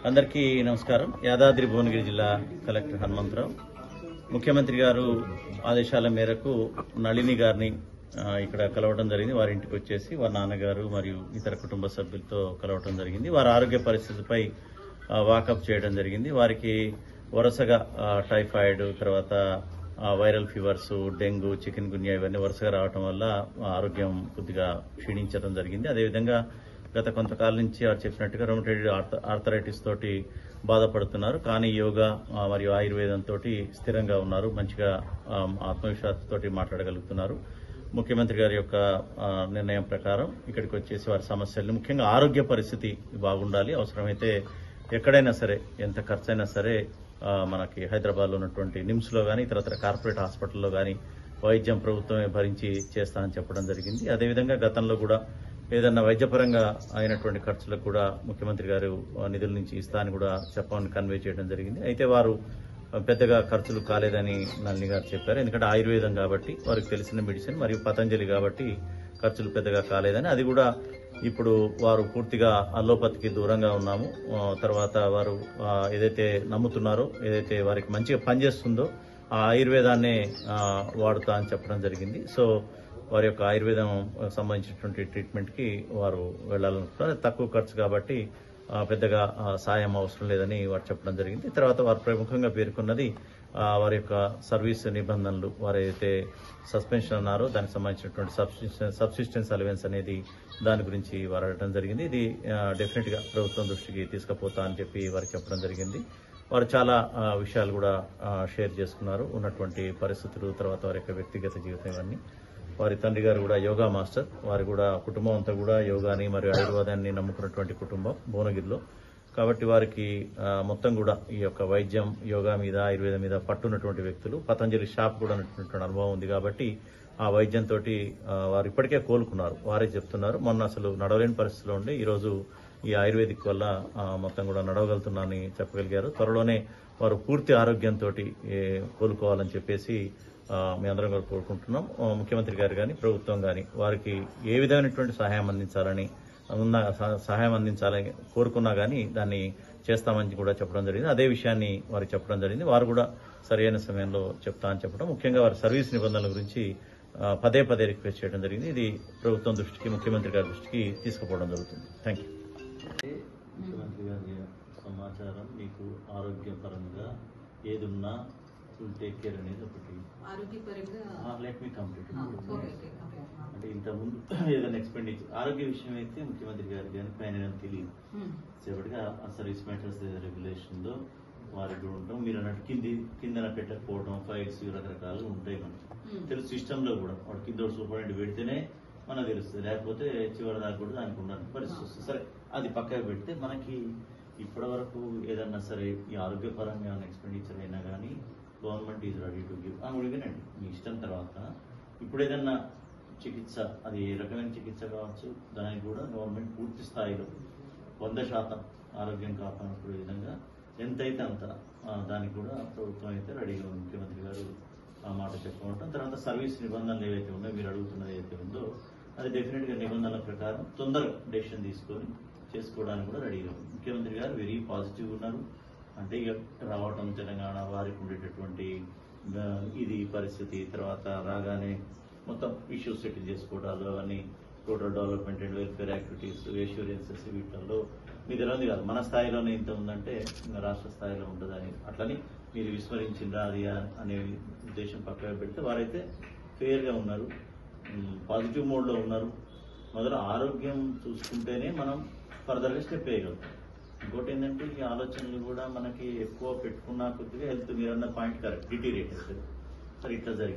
అందరికీ నమస్కారం. యాదాద్రి భువనగిరి జిల్లా కలెక్టర్ హనుమంతరావు. ముఖ్యమంత్రి గారు ఆదేశాల మేరకు నళిని గారిని ఇక్కడ కలవడం జరిగింది. వారి ఇంటికి వచ్చేసి వారి నాన్నగారు మరియు ఇతర కుటుంబ సభ్యులతో కలవడం జరిగింది. వారి ఆరోగ్య పరిస్థితిపై వాకప్ చేయడం జరిగింది. వారికి వరుసగా టైఫాయిడ్, తర్వాత వైరల్ ఫీవర్స్, డెంగ్యూ, చికెన్ గున్యా ఇవన్నీ వరుసగా రావడం వల్ల ఆరోగ్యం కొద్దిగా క్షీణించడం జరిగింది. అదేవిధంగా గత కొంతకాలం నుంచి వారు చెప్పినట్టుగా రొమటైడ్ ఆర్థరైటిస్ తోటి బాధపడుతున్నారు. కానీ యోగా మరియు ఆయుర్వేదం తోటి స్థిరంగా ఉన్నారు. మంచిగా ఆత్మవిశ్వాసంతో మాట్లాడగలుగుతున్నారు. ముఖ్యమంత్రి గారి యొక్క నిర్ణయం ప్రకారం ఇక్కడికి వచ్చేసి వారి సమస్యలు, ముఖ్యంగా ఆరోగ్య పరిస్థితి బాగుండాలి. అవసరమైతే ఎక్కడైనా సరే, ఎంత ఖర్చైనా సరే మనకి హైదరాబాద్లో ఉన్నటువంటి నిమ్స్ లో కానీ ఇతరత్ర కార్పొరేట్ హాస్పిటల్లో కానీ వైద్యం ప్రభుత్వమే భరించి చేస్తానని చెప్పడం జరిగింది. అదేవిధంగా గతంలో కూడా ఏదన్నా వైద్యపరంగా అయినటువంటి ఖర్చులకు కూడా ముఖ్యమంత్రి గారు నిధుల నుంచి ఇస్తానని కూడా చెప్పమని కన్వే చేయడం జరిగింది. అయితే వారు పెద్దగా ఖర్చులు కాలేదని నళిని గారు చెప్పారు. ఎందుకంటే ఆయుర్వేదం కాబట్టి వారికి తెలిసిన మెడిసిన్, మరియు పతంజలి కాబట్టి ఖర్చులు పెద్దగా కాలేదని, అది కూడా ఇప్పుడు వారు పూర్తిగా అల్లోపతికి దూరంగా ఉన్నాము. తర్వాత వారు ఏదైతే నమ్ముతున్నారో, ఏదైతే వారికి మంచిగా పనిచేస్తుందో ఆ ఆయుర్వేదాన్నే వాడుతా అని చెప్పడం జరిగింది. సో వారి యొక్క ఆయుర్వేదం సంబంధించినటువంటి ట్రీట్మెంట్ కి వారు వెళ్లాలనుకుంటున్నారు. తక్కువ ఖర్చు కాబట్టి పెద్దగా సాయం అవసరం లేదని వారు చెప్పడం జరిగింది. తర్వాత వారు ప్రముఖంగా పేర్కొన్నది వారి యొక్క సర్వీస్ నిబంధనలు, వారు ఏదైతే సస్పెన్షన్ అన్నారో దానికి సంబంధించినటువంటి సబ్సిస్టెన్స్ అలవెన్స్ అనేది దాని గురించి వారు అడగడం జరిగింది. ఇది డెఫినెట్ గా ప్రభుత్వం దృష్టికి తీసుకుపోతా అని చెప్పి వారికి చెప్పడం జరిగింది. వారు చాలా విషయాలు కూడా షేర్ చేసుకున్నారు, ఉన్నటువంటి పరిస్థితులు, తర్వాత వారి యొక్క వ్యక్తిగత జీవితం ఇవన్నీ. వారి తండ్రి గారు కూడా యోగా మాస్టర్. వారు కూడా కుటుంబం అంతా కూడా యోగాని మరియు ఆయుర్వేదాన్ని నమ్ముకున్నటువంటి కుటుంబం భువనగిరిలో. కాబట్టి వారికి మొత్తం కూడా ఈ యొక్క వైద్యం, యోగా మీద, ఆయుర్వేదం మీద పట్టున్నటువంటి వ్యక్తులు. పతంజలి షాప్ కూడా ఉన్నటువంటి అనుభవం ఉంది కాబట్టి ఆ వైద్యంతో వారు ఇప్పటికే కోలుకున్నారు. వారే చెప్తున్నారు, మొన్న అసలు నడవలేని పరిస్థితిలో ఉండి ఈరోజు ఈ ఆయుర్వేదిక్ వల్ల మొత్తం కూడా నడవగలుగుతున్నారని చెప్పగలిగారు. త్వరలోనే వారు పూర్తి ఆరోగ్యంతో కోలుకోవాలని చెప్పేసి మీ అందరం కూడా కోరుకుంటున్నాం. ముఖ్యమంత్రి గారు కానీ ప్రభుత్వం కానీ వారికి ఏ విధమైనటువంటి సహాయం అందించాలని కోరుకున్నా కానీ దాన్ని చేస్తామని కూడా చెప్పడం జరిగింది. అదే విషయాన్ని వారికి చెప్పడం జరిగింది. వారు కూడా సరైన సమయంలో చెప్తా అని చెప్పడం, ముఖ్యంగా వారి సర్వీస్ నిబంధనల గురించి పదే పదే రిక్వెస్ట్ చేయడం జరిగింది. ఇది ప్రభుత్వం దృష్టికి, ముఖ్యమంత్రి గారి దృష్టికి తీసుకుపోవడం జరుగుతుంది. Thank you. ముఖ్యమంత్రి గారి సమాచారం, మీకు ఆరోగ్యపరంగా ఏదున్నా టేక్ కేర్ అనేది ఒకటి. Let me complete. అంటే ఇంతకుముందు ఏదైనా ఎక్స్పెండిచర్ ఆరోగ్య విషయం అయితే ముఖ్యమంత్రి గారి కానీ పైన తెలియదు. సేపటిగా ఆ సర్వీస్ మ్యాటర్స్ రెగ్యులేషన్ లో వారికి కూడా ఉంటాం. మీరు అన్నట్టు కిందన పెట్టకపోవడం, ఫైల్స్ రకరకాలు ఉంటాయి. మనకి తెలుసు, సిస్టమ్ లో కూడా వాడు కింద సూపరింటెండెంట్ పెడితేనే మనకు తెలుస్తుంది, లేకపోతే చివరి దాకా కూడా దానికి ఉండాలని పరిస్థితి వస్తుంది. సరే, అది పక్కకు పెడితే మనకి ఇప్పటి వరకు ఏదన్నా సరే ఈ ఆరోగ్యపరంగా ఏమైనా ఎక్స్పెండిచర్ అయినా కానీ government is ready to give. అడిగినండి మీ ఇష్టం. తర్వాత ఇప్పుడు ఏదన్నా చికిత్స, అది ఏ రకమైన చికిత్స కావచ్చు, దానికి కూడా గవర్నమెంట్ పూర్తి స్థాయిలో 100% ఆరోగ్యం కాపాడుకునే విధంగా ఎంతైతే అంత దానికి కూడా ప్రభుత్వం అయితే రెడీగా ఉంది. ముఖ్యమంత్రి గారు ఆ మాట చెప్పుకుంటాం. తర్వాత సర్వీస్ నిబంధనలు ఏవైతే ఉన్నాయో, మీరు అడుగుతున్నది ఏదైతే ఉందో అది డెఫినెట్ గా నిబంధనల ప్రకారం తొందరగా డెసిషన్ తీసుకొని చేసుకోవడానికి కూడా రెడీగా ఉంది. ముఖ్యమంత్రి గారు వెరీ పాజిటివ్ ఉన్నారు. అంటే ఇక రావటం, తెలంగాణ వారికి ఉండేటటువంటి ఇది పరిస్థితి, తర్వాత రాగానే మొత్తం ఇష్యూస్ సెటిల్ చేసుకోవడాలు, అవన్నీ total development and welfare activities, assurances, వీటిల్లో మీ తెలియదు కాదు, మన స్థాయిలోనే ఇంత ఉందంటే రాష్ట్ర స్థాయిలో ఉంటుందని అట్లని మీరు విస్మరించిందా అది అనే ఉద్దేశం పక్కన పెడితే వారైతే ఫెయిర్ గా ఉన్నారు, పాజిటివ్ మోడ్ లో ఉన్నారు. మొదలు ఆరోగ్యం చూసుకుంటేనే మనం ఫర్దర్ గా స్టెప్ వేయగలుగుతాం. ఇంకోటి ఏంటంటే ఈ ఆలోచనలు కూడా మనకి ఎక్కువ పెట్టుకున్న కొద్దిగా హెల్త్, మీరన్న పాయింట్ కరెక్ట్, డిటీరియేట్ అవుతుంది. సరే, ఇట్లా జరిగింది.